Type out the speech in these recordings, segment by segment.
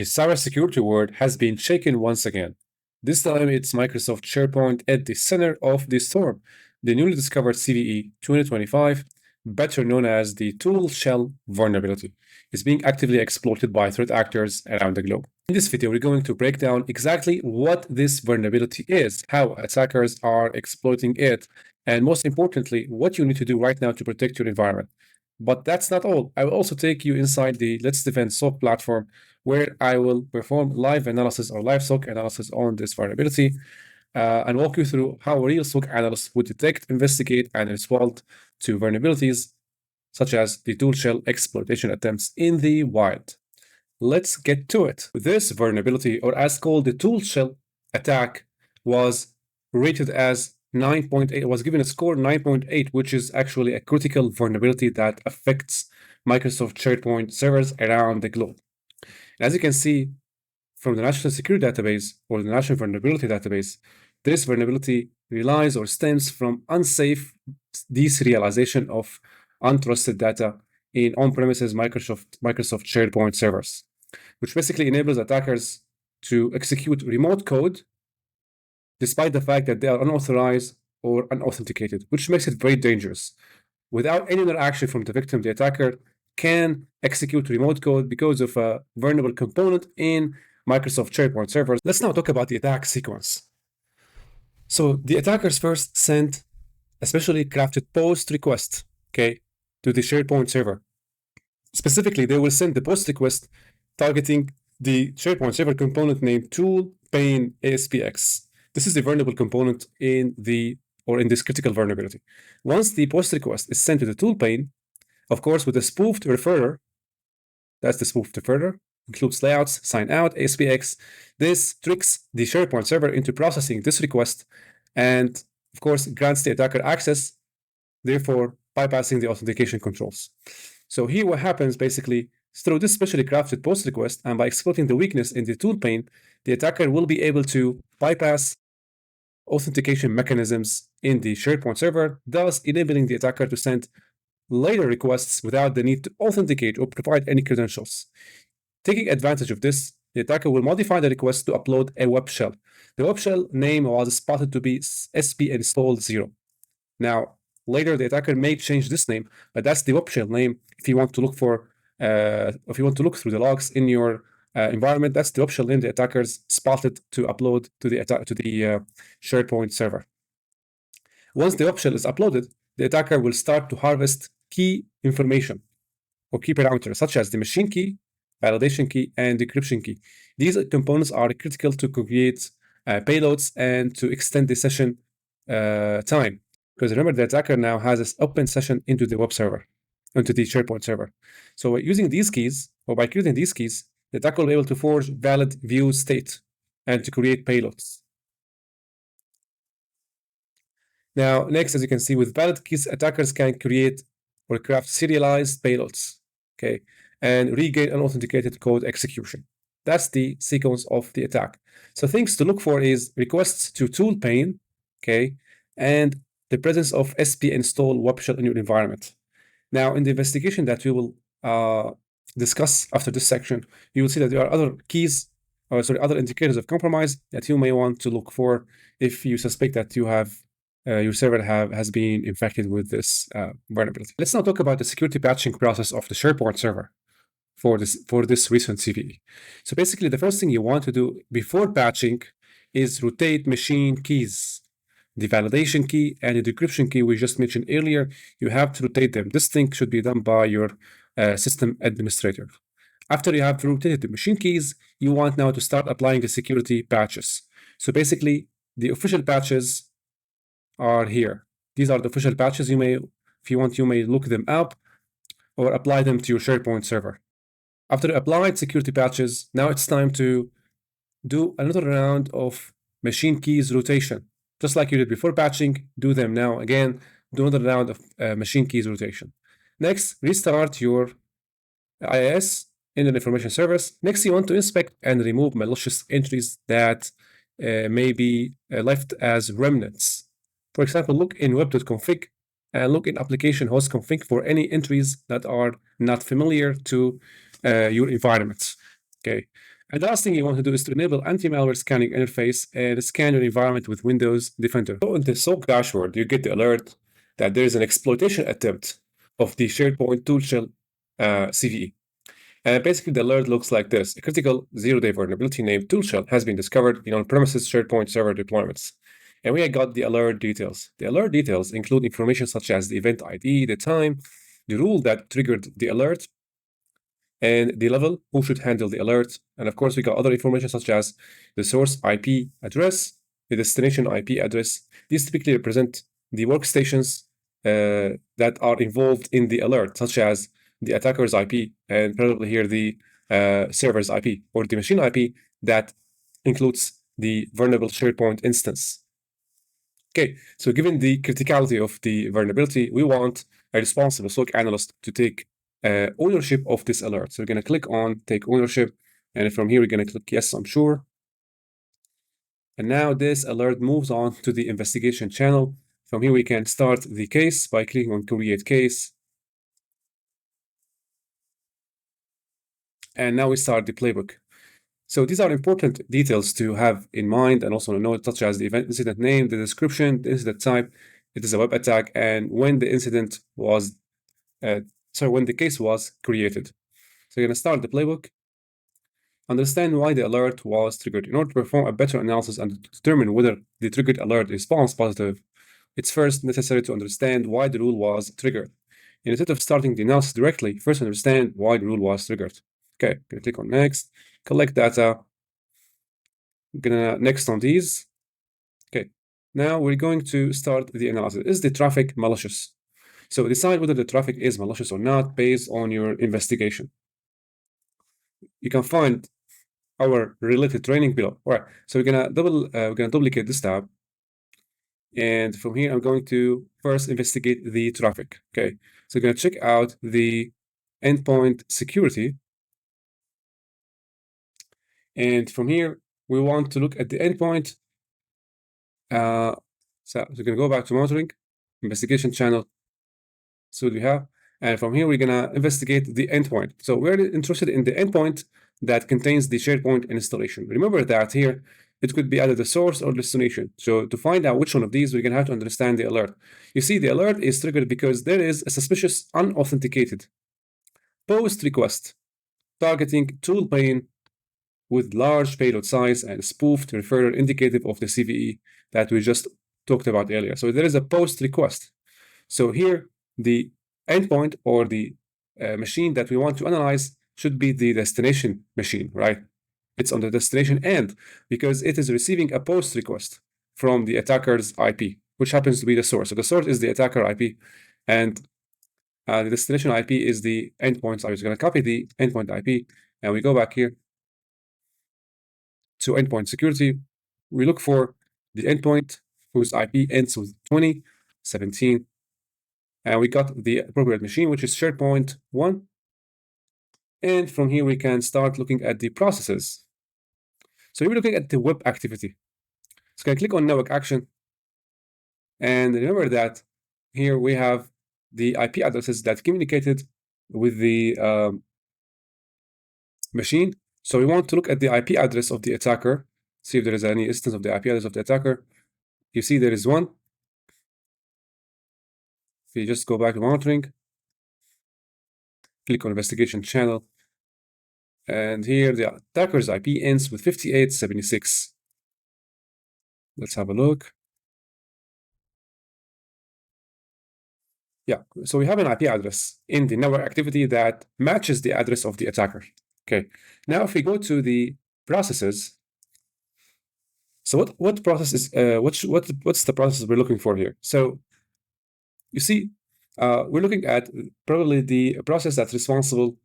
The cybersecurity world has been shaken once again. This time it's Microsoft SharePoint at the center of the storm. The newly discovered CVE-2025, better known as the ToolShell vulnerability, is being actively exploited by threat actors around the globe. In this video, we're going to break down exactly what this vulnerability is, how attackers are exploiting it, and most importantly, what you need to do right now to protect your environment. But that's not all. I will also take you inside the Letsdefend SOC platform, where I will perform live analysis or live SOC analysis on this vulnerability and walk you through how real SOC analysts would detect, investigate, and respond to vulnerabilities such as the ToolShell exploitation attempts in the wild. Let's get to it. This vulnerability, or as called the ToolShell attack, was rated as 9.8, was given a score 9.8, which is actually a critical vulnerability that affects Microsoft SharePoint servers around the globe. And as you can see from the National Security Database or the National Vulnerability Database, this vulnerability relies or stems from unsafe deserialization of untrusted data in on-premises Microsoft SharePoint servers, which basically enables attackers to execute remote code despite the fact that they are unauthorized or unauthenticated, which makes it very dangerous. Without any interaction from the victim, the attacker can execute remote code because of a vulnerable component in Microsoft SharePoint servers. Let's now talk about the attack sequence. So the attackers first sent a specially crafted post request, to the SharePoint server. Specifically, they will send the post request targeting the SharePoint server component named ToolPane.aspx. This is the vulnerable component in this critical vulnerability. Once the post request is sent to the toolpane, of course, with a spoofed referrer, that's the spoofed referrer, includes layouts, sign out, ASPX. This tricks the SharePoint server into processing this request and, of course, grants the attacker access, therefore bypassing the authentication controls. So here what happens basically, through this specially crafted post request and by exploiting the weakness in the toolpane, the attacker will be able to bypass authentication mechanisms in the SharePoint server, thus enabling the attacker to send later requests without the need to authenticate or provide any credentials. Taking advantage of this, the attacker will modify the request to upload a web shell. The web shell name was spotted to be SP install 0. Now, later the attacker may change this name, but that's the web shell name. If you want to look for, if you want to look through the logs in your environment, that's the web shell name the attackers spotted to upload to the SharePoint server. Once the web shell is uploaded, the attacker will start to harvest key information or key parameters such as the machine key, validation key, and decryption key. These components are critical to create payloads and to extend the session time. Because remember, the attacker now has this open session into the web server, into the SharePoint server. So using these keys, or by creating these keys, the attacker will be able to forge valid view state and to create payloads. Now, next, as you can see, with valid keys, attackers can create or craft serialized payloads, and regain unauthenticated code execution. That's the sequence of the attack. So things to look for is requests to toolpane, and the presence of SP install web shell in your environment. Now, in the investigation that we will discuss after this section, you will see that there are other keys, other indicators of compromise that you may want to look for if you suspect that you have your server has been infected with this vulnerability. Let's now talk about the security patching process of the SharePoint server for this recent CVE. So basically, the first thing you want to do before patching is rotate machine keys. The validation key and the decryption key we just mentioned earlier, you have to rotate them. This thing should be done by your system administrator. After you have rotated the machine keys, you want now to start applying the security patches. So basically, the official patches are here. These are the official patches. You may, if you want, you may look them up or apply them to your SharePoint server. After you applied security patches, now it's time to do another round of machine keys rotation. Just like you did before patching, do them now again, do another round of machine keys rotation. Next, restart your IIS in an information service. Next, you want to inspect and remove malicious entries that may be left as remnants. For example, look in web.config and look in application host config for any entries that are not familiar to your environment. And the last thing you want to do is to enable anti-malware scanning interface and scan your environment with Windows Defender. So in the SOC dashboard, you get the alert that there is an exploitation attempt of the SharePoint ToolShell CVE. And basically, the alert looks like this. A critical zero-day vulnerability named ToolShell has been discovered in on-premises SharePoint server deployments. And we got the alert details. The alert details include information such as the event ID, the time, the rule that triggered the alert, and the level, who should handle the alert. And of course, we got other information such as the source IP address, the destination IP address. These typically represent the workstations that are involved in the alert, such as the attacker's IP, and probably here the server's IP, or the machine IP that includes the vulnerable SharePoint instance. Okay, so given the criticality of the vulnerability, we want a responsible SOC analyst to take ownership of this alert. So we're going to click on take ownership, and from here we're going to click yes, I'm sure. And now this alert moves on to the investigation channel. From here we can start the case by clicking on create case. And now we start the playbook. So these are important details to have in mind and also to know, such as the event incident name, the description, the incident type, it is a web attack, and when the incident was, when the case was created. So you're going to start the playbook. Understand why the alert was triggered. In order to perform a better analysis and determine whether the triggered alert is false positive, it's first necessary to understand why the rule was triggered. And instead of starting the analysis directly, first understand why the rule was triggered. Okay, I'm going to click on next, collect data. I'm gonna next on these. Okay, now we're going to start the analysis. Is the traffic malicious? So decide whether the traffic is malicious or not based on your investigation. You can find our related training below. All right, so we're gonna duplicate this tab, and from here I'm going to first investigate the traffic. Okay, so we're gonna check out the endpoint security. And from here, we want to look at the endpoint. So we're going to go back to monitoring, investigation channel. So what we have, and from here, we're going to investigate the endpoint. So we're interested in the endpoint that contains the SharePoint installation. Remember that here, it could be either the source or destination. So to find out which one of these, we're going to have to understand the alert. You see, the alert is triggered because there is a suspicious unauthenticated post request targeting ToolPane with large payload size and spoofed referrer indicative of the CVE that we just talked about earlier. So there is a post request. So here, the endpoint or the machine that we want to analyze should be the destination machine, right? It's on the destination end because it is receiving a post request from the attacker's IP, which happens to be the source. So the source is the attacker IP, and the destination IP is the endpoint. So I'm just going to copy the endpoint IP, and we go back here to endpoint security. We look for the endpoint whose IP ends with 2017, and we got the appropriate machine, which is SharePoint 1. And from here, we can start looking at the processes. So we're looking at the web activity. So can I click on network action? And remember that here we have the IP addresses that communicated with the machine. So we want to look at the IP address of the attacker, see if there is any instance of the IP address of the attacker. You see there is one. If you just go back to monitoring, click on investigation channel, and here the attacker's IP ends with 5876. Let's have a look. Yeah, so we have an IP address in the network activity that matches the address of the attacker. Okay, now if we go to the processes, so what process is what's the process we're looking for here? So you see, we're looking at probably the process that's responsible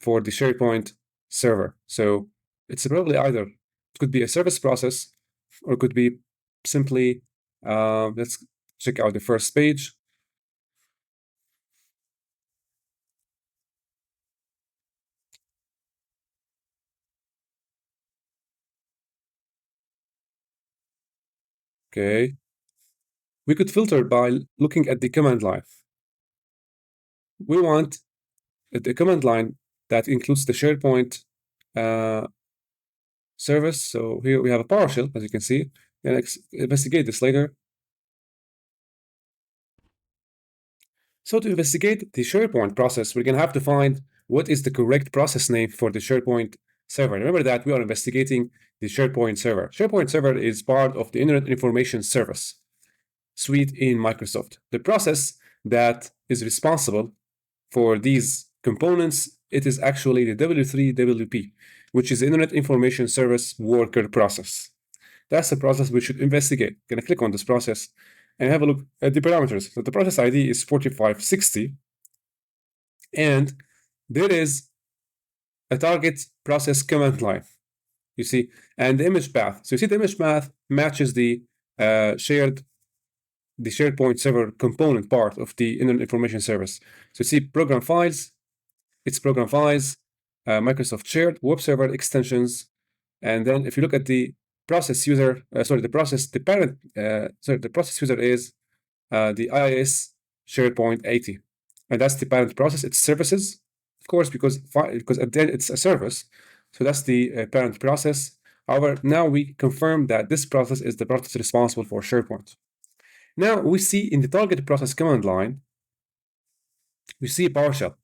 for the SharePoint server. So it's probably either it could be a service process or it could be simply let's check out the first page. Okay, we could filter by looking at the command line. We want the command line that includes the SharePoint service. So here we have a PowerShell, as you can see, and investigate this later. So to investigate the SharePoint process, we're going to have to find what is the correct process name for the SharePoint server. Remember that we are investigating the SharePoint server. SharePoint server is part of the Internet Information Service suite in Microsoft. The process that is responsible for these components, it is actually the W3WP, which is the Internet Information Service Worker Process. That's the process we should investigate. I'm going to click on this process and have a look at the parameters. So the process ID is 4560, and there is a target process command line, you see, and the image path. So you see the image path matches the SharePoint server component part of the Internet Information Service. So you see program files, it's program files, Microsoft shared web server extensions, and then if you look at the process user, the process user is the IIS SharePoint 80, and that's the parent process. It's services, of course, because at the end it's a service, so that's the parent process. However, now we confirm that this process is the process responsible for SharePoint. Now we see in the target process command line, we see PowerShell,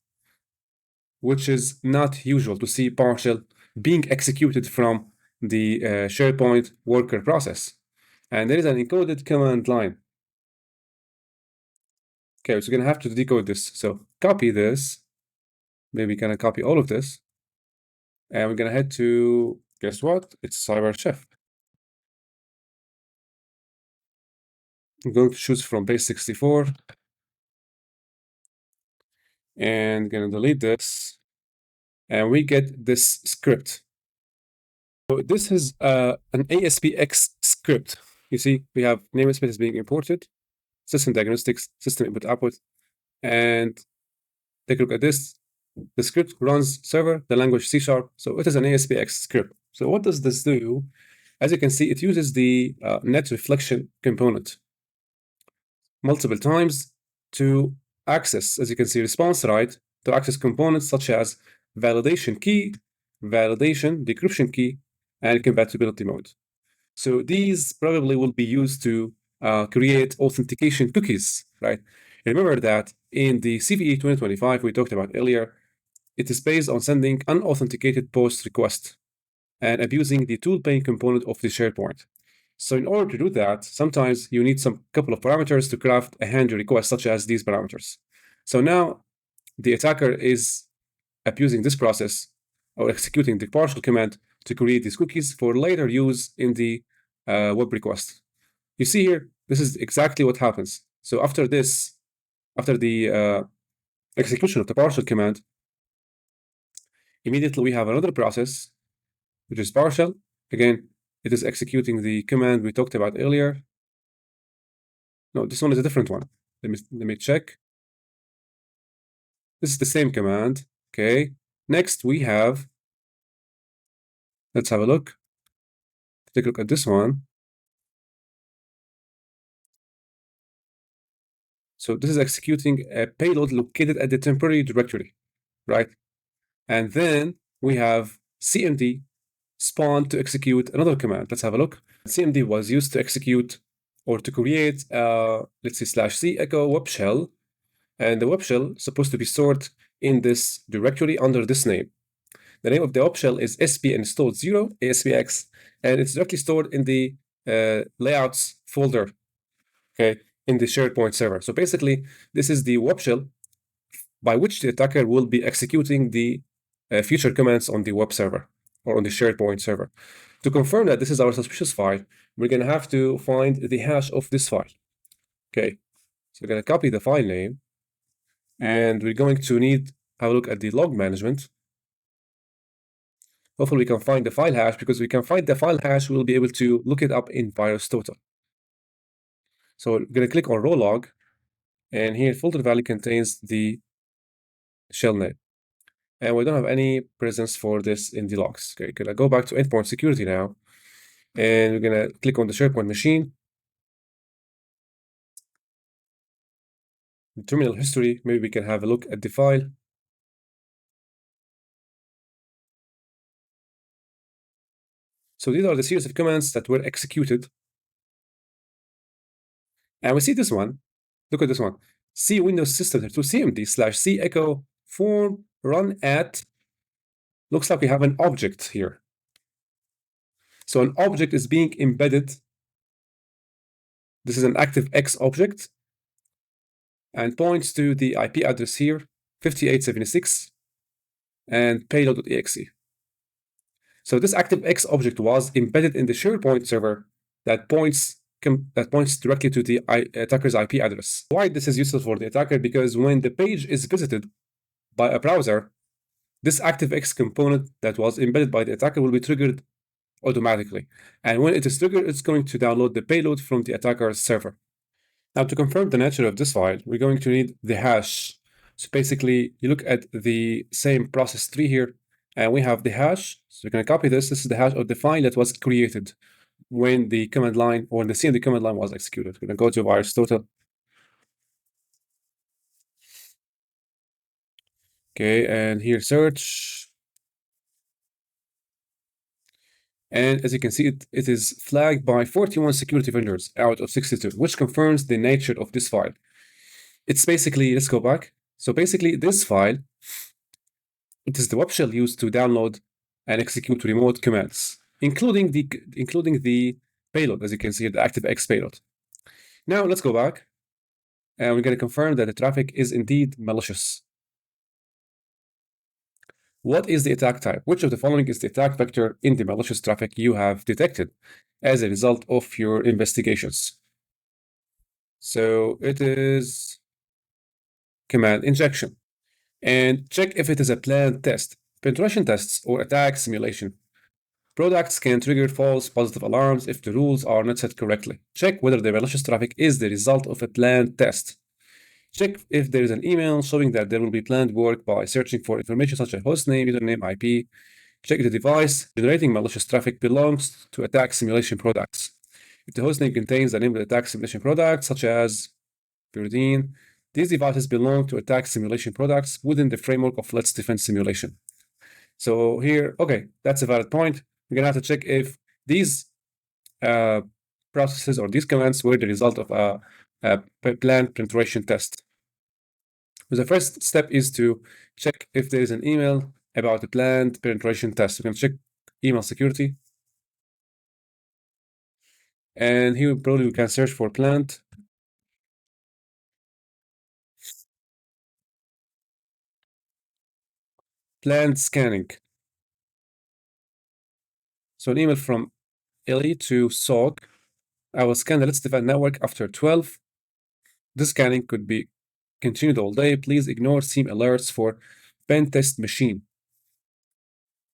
which is not usual to see PowerShell being executed from the SharePoint worker process. And there is an encoded command line. Okay, so we're going to have to decode this. So copy this. Maybe we're going to copy all of this. And we're going to head to, guess what? It's CyberShell. I'm going to choose from base 64. And going to delete this. And we get this script. So this is an ASPX script. You see, we have namespace is being imported, system diagnostics, system input output, and take a look at this. The script runs server, the language C#. So it is an ASPX script. So what does this do? As you can see, it uses the net reflection component multiple times to access, as you can see, response right, to access components such as validation key, validation, decryption key, and compatibility mode. So these probably will be used to create authentication cookies, right? Remember that in the CVE-2025 we talked about earlier, it is based on sending unauthenticated post request and abusing the ToolPane component of the SharePoint. So in order to do that, sometimes you need some couple of parameters to craft a handy request, such as these parameters. So now the attacker is abusing this process or executing the PowerShell command to create these cookies for later use in the web request. You see here, this is exactly what happens. So after this, after the execution of the PowerShell command, immediately we have another process, which is PowerShell. Again, it is executing the command we talked about earlier. No, this one is a different one. Let me check. This is the same command. Okay. Next, we have, let's have a look. Take a look at this one. So this is executing a payload located at the temporary directory, right? And then we have CMD spawn to execute another command. Let's have a look. CMD was used to execute or to create, let's say /c echo web shell. And the web shell is supposed to be stored in this directory under this name. The name of the web shell is sp installed 0 ASPX, and it's directly stored in the layouts folder, okay, in the SharePoint server. So basically, this is the web shell by which the attacker will be executing the future commands on the web server or on the SharePoint server. To confirm that this is our suspicious file, we're going to have to find the hash of this file. Okay, so we're going to copy the file name, and we're going to need have a look at the log management. Hopefully we can find the file hash. Because we can find the file hash, we'll be able to look it up in VirusTotal. So we're going to click on raw log, and here folder value contains the shell name. And we don't have any presence for this in the logs. Okay, gonna go back to endpoint security now, and we're gonna click on the SharePoint machine. In terminal history, maybe we can have a look at the file. So these are the series of commands that were executed. And we see this one. Look at this one. C Windows System to cmd/c echo form run at. Looks like we have an object here. So an object is being embedded. This is an ActiveX object and points to the IP address here, 5876 and Payload.exe. So this ActiveX object was embedded in the SharePoint server that points directly to the attacker's IP address. Why this is useful for the attacker? Because when the page is visited by a browser, this ActiveX component that was embedded by the attacker will be triggered automatically. And when it is triggered, it's going to download the payload from the attacker's server. Now, to confirm the nature of this file, we're going to need the hash. So basically, you look at the same process tree here, and we have the hash. So we're going to copy this. This is the hash of the file that was created when the command line or the CMD command line was executed. We're going to go to VirusTotal. Okay, and here search. And as you can see, it is flagged by 41 security vendors out of 62, which confirms the nature of this file. It's basically, let's go back. So basically, this file, it is the web shell used to download and execute remote commands, including the payload, as you can see, the ActiveX payload. Now let's go back, and we're going to confirm that the traffic is indeed malicious. What is the attack type? Which of the following is the attack vector in the malicious traffic you have detected as a result of your investigations? So it is command injection. And check if it is a planned test. Penetration tests or attack simulation. Products can trigger false positive alarms if the rules are not set correctly. Check whether the malicious traffic is the result of a planned test. Check if there is an email showing that there will be planned work by searching for information such as hostname, username, IP. Check if the device generating malicious traffic belongs to attack simulation products. If the hostname contains the name of the attack simulation product, such as Pyridine, these devices belong to attack simulation products within the framework of Letsdefend simulation. So here, okay, that's a valid point. We're going to have to check if these processes or these commands were the result of a planned penetration test. So the first step is to check if there is an email about a planned penetration test. We're going to check email security. And here probably we can search for planned. Planned scanning. So an email from Ellie to SOC. I will scan the Letsdefend network after 12. This scanning could be continued all day. Please ignore SIEM alerts for Pentest machine.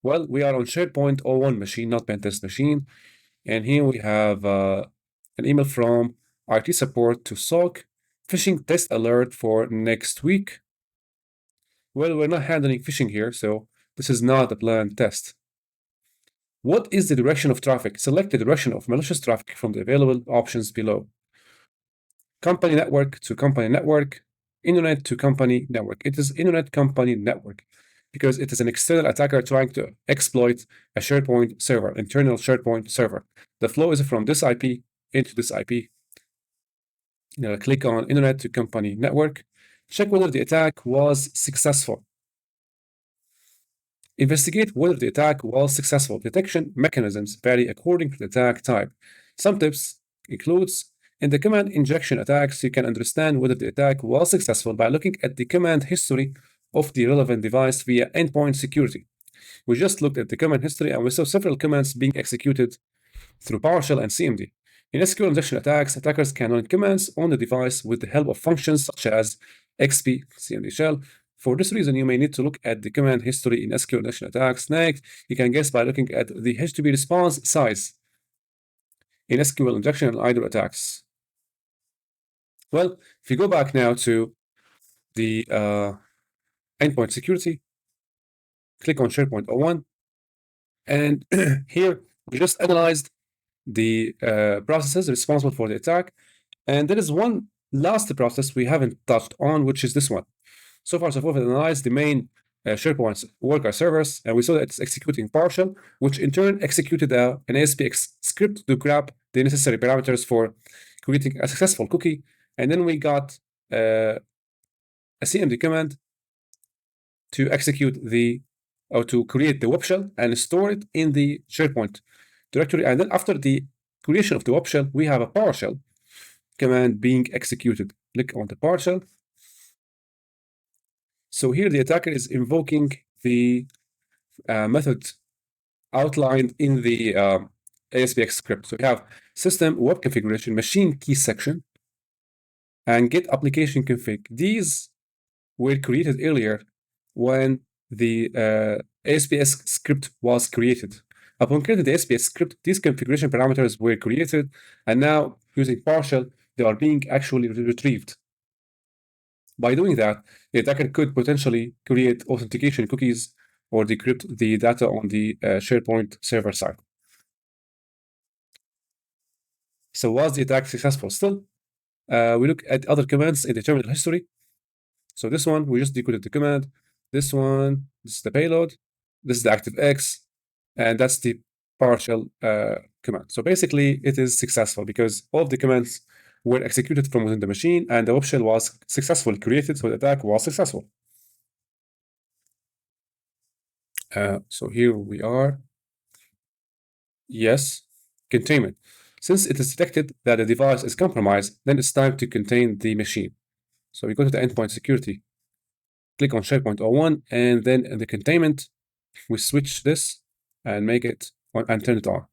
Well, we are on SharePoint 01 machine, not Pentest machine. And here we have an email from IT support to SOC. Phishing test alert for next week. Well, we're not handling phishing here, so this is not a planned test. What is the direction of traffic? Select the direction of malicious traffic from the available options below. Company network to company network, internet to company network. It is internet company network because it is an external attacker trying to exploit a SharePoint server, internal SharePoint server. The flow is from this IP into this IP. Click on internet to company network. Check whether the attack was successful. Investigate whether the attack was successful. Detection mechanisms vary according to the attack type. Some tips includes in the command injection attacks, you can understand whether the attack was successful by looking at the command history of the relevant device via endpoint security. We just looked at the command history and we saw several commands being executed through PowerShell and CMD. In SQL injection attacks, attackers can run commands on the device with the help of functions such as XP, CMD shell. For this reason, you may need to look at the command history in SQL injection attacks. Next, you can guess by looking at the HTTP response size in SQL injection and IDOR attacks. Well, if you go back now to the endpoint security, click on SharePoint 01, and here we just analyzed the processes responsible for the attack, and there is one last process we haven't touched on, which is this one. So far, we've analyzed the main SharePoint worker servers, and we saw that it's executing PowerShell, which in turn executed an ASPX script to grab the necessary parameters for creating a successful cookie. And then we got a CMD command to execute or to create the web shell and store it in the SharePoint directory. And then after the creation of the web shell, we have a PowerShell command being executed. Click on the PowerShell. So here the attacker is invoking the method outlined in the ASPX script. So we have system web configuration, machine key section, and get application config. These were created earlier when the ASPX script was created. Upon creating the ASPX script, these configuration parameters were created, and now using PowerShell, they are being actually retrieved. By doing that, the attacker could potentially create authentication cookies or decrypt the data on the SharePoint server side. So was the attack successful? Still, we look at other commands in the terminal history. So this one, we just decoded the command. This one, this is the payload. This is the ActiveX, and that's the PowerShell command. So basically, it is successful because all of the commands were executed from within the machine, and the web shell was successfully created, so the attack was successful. So here we are. Yes, containment. Since it is detected that the device is compromised, then it's time to contain the machine. So we go to the endpoint security, click on SharePoint 01, and then in the containment, we switch this and make it on and turn it on.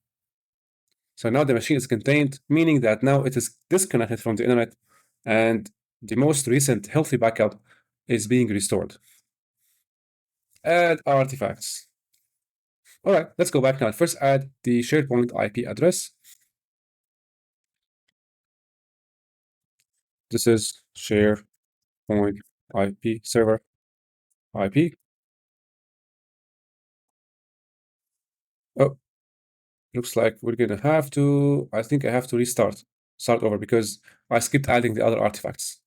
So now the machine is contained, meaning that now it is disconnected from the internet, and the most recent healthy backup is being restored. Add artifacts. All right, let's go back now. First, add the SharePoint IP address. This is SharePoint IP server IP. Oh, looks like we're gonna have to, I think I have to start over because I skipped adding the other artifacts.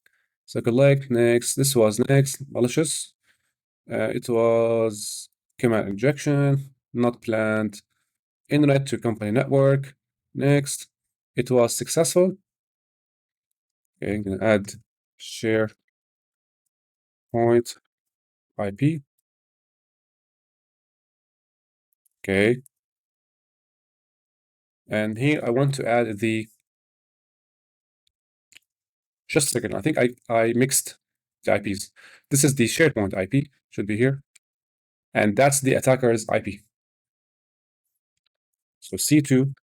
So collect next, this was next, malicious. It was command injection, not planned, internet to company network. Next, it was successful. Okay, I'm gonna add SharePoint IP. Okay. And here I want to add just a second, I think I mixed the IPs. This is the SharePoint IP, should be here. And that's the attacker's IP. So C2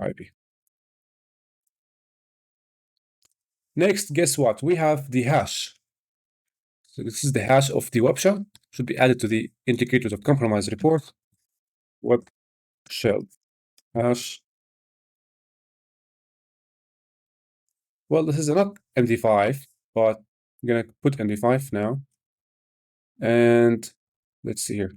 IP. Next, guess what? We have the hash. So this is the hash of the web shell. Should be added to the indicators of compromise report. Web shell hash. Well, this is not MD5, but I'm gonna put MD5 now. And let's see here.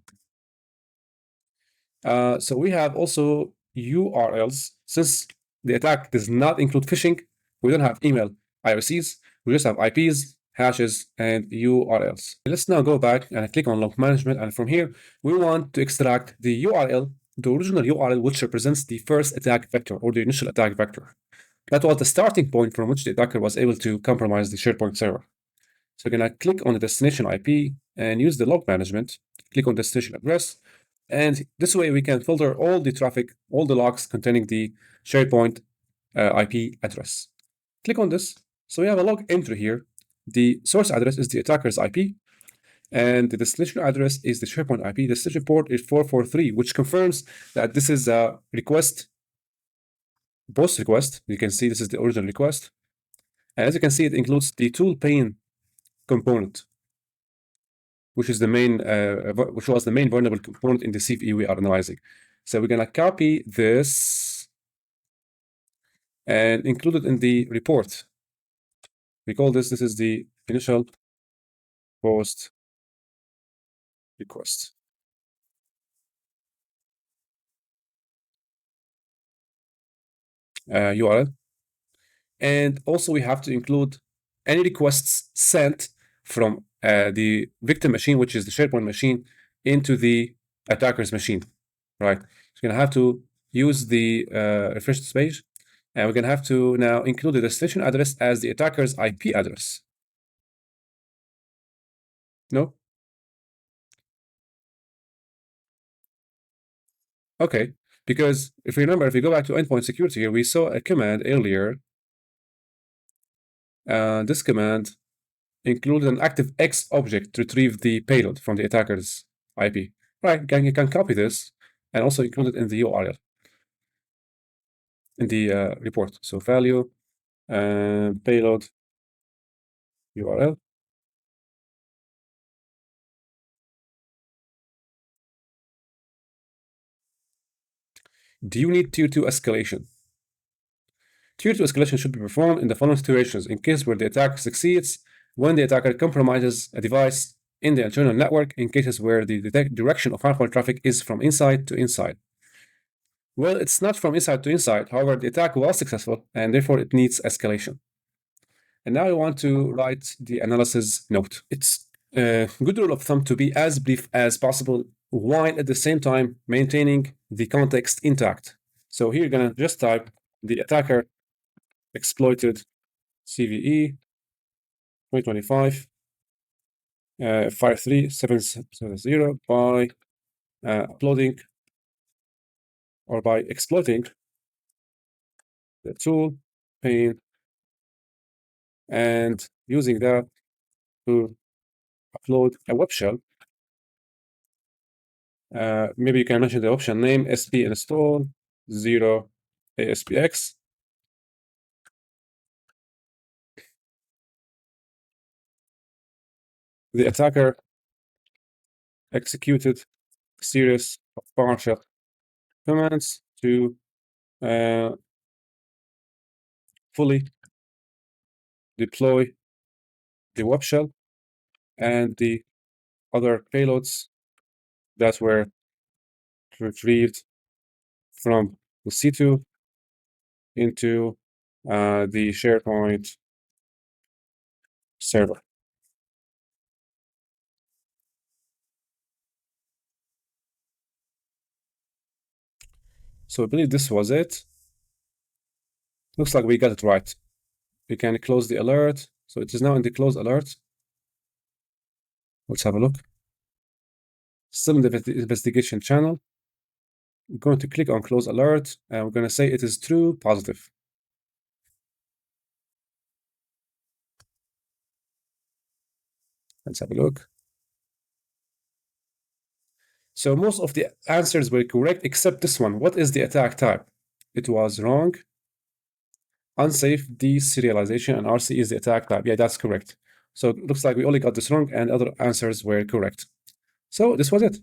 So we have also URLs. Since the attack does not include phishing, we don't have email IOCs. We just have IPs, hashes, and URLs. Let's now go back and click on log management. And from here, we want to extract the URL, the original URL, which represents the first attack vector or the initial attack vector. That was the starting point from which the attacker was able to compromise the SharePoint server. So we're going to click on the destination IP and use the log management, click on destination address, and this way we can filter all the traffic, all the logs containing the SharePoint IP address. Click on this. So we have a log entry here. The source address is the attacker's IP, and the destination address is the SharePoint IP. The destination port is 443, which confirms that this is a request, post request. You can see this is the original request. And as you can see, it includes the ToolPane component, which is the main, which was the main vulnerable component in the CVE we are analyzing. So we're gonna copy this and include it in the report. We call this is the initial post request. URL. And also we have to include any requests sent from the victim machine, which is the SharePoint machine, into the attacker's machine, right? So you're going to have to use the refresh this page, and we're going to have to now include the destination address as the attacker's IP address. No? Okay, because if you remember, if you go back to endpoint security here, we saw a command earlier. This command included an ActiveX object to retrieve the payload from the attacker's IP. Right, you can copy this and also include it in the URL, in the report. So value payload URL. Do you need tier 2 escalation? Tier 2 escalation should be performed in the following situations: in case where the attack succeeds, when the attacker compromises a device in the internal network, in cases where the direction of harmful traffic is from inside to inside. Well, it's not from inside to inside. However, the attack was successful, and therefore it needs escalation. And now I want to write the analysis note. It's a good rule of thumb to be as brief as possible, while at the same time maintaining the context intact. So here you're going to just type the attacker exploited CVE 2025-53770 by uploading or by exploiting the ToolPane and using that to upload a web shell. Maybe you can mention the option name sp install 0 ASPX. The attacker executed a series of PowerShell commands to fully deploy the web shell and the other payloads that were retrieved from the C2 into the SharePoint server. So I believe this was it. Looks like we got it right. We can close the alert. So it is now in the close alert. Let's have a look. Still in the investigation channel. I'm going to click on close alert, and we're going to say it is true positive. Let's have a look. So most of the answers were correct except this one. What is the attack type? It was wrong. Unsafe deserialization and RCE is the attack type. Yeah, that's correct. So it looks like we only got this wrong and other answers were correct. So this was it.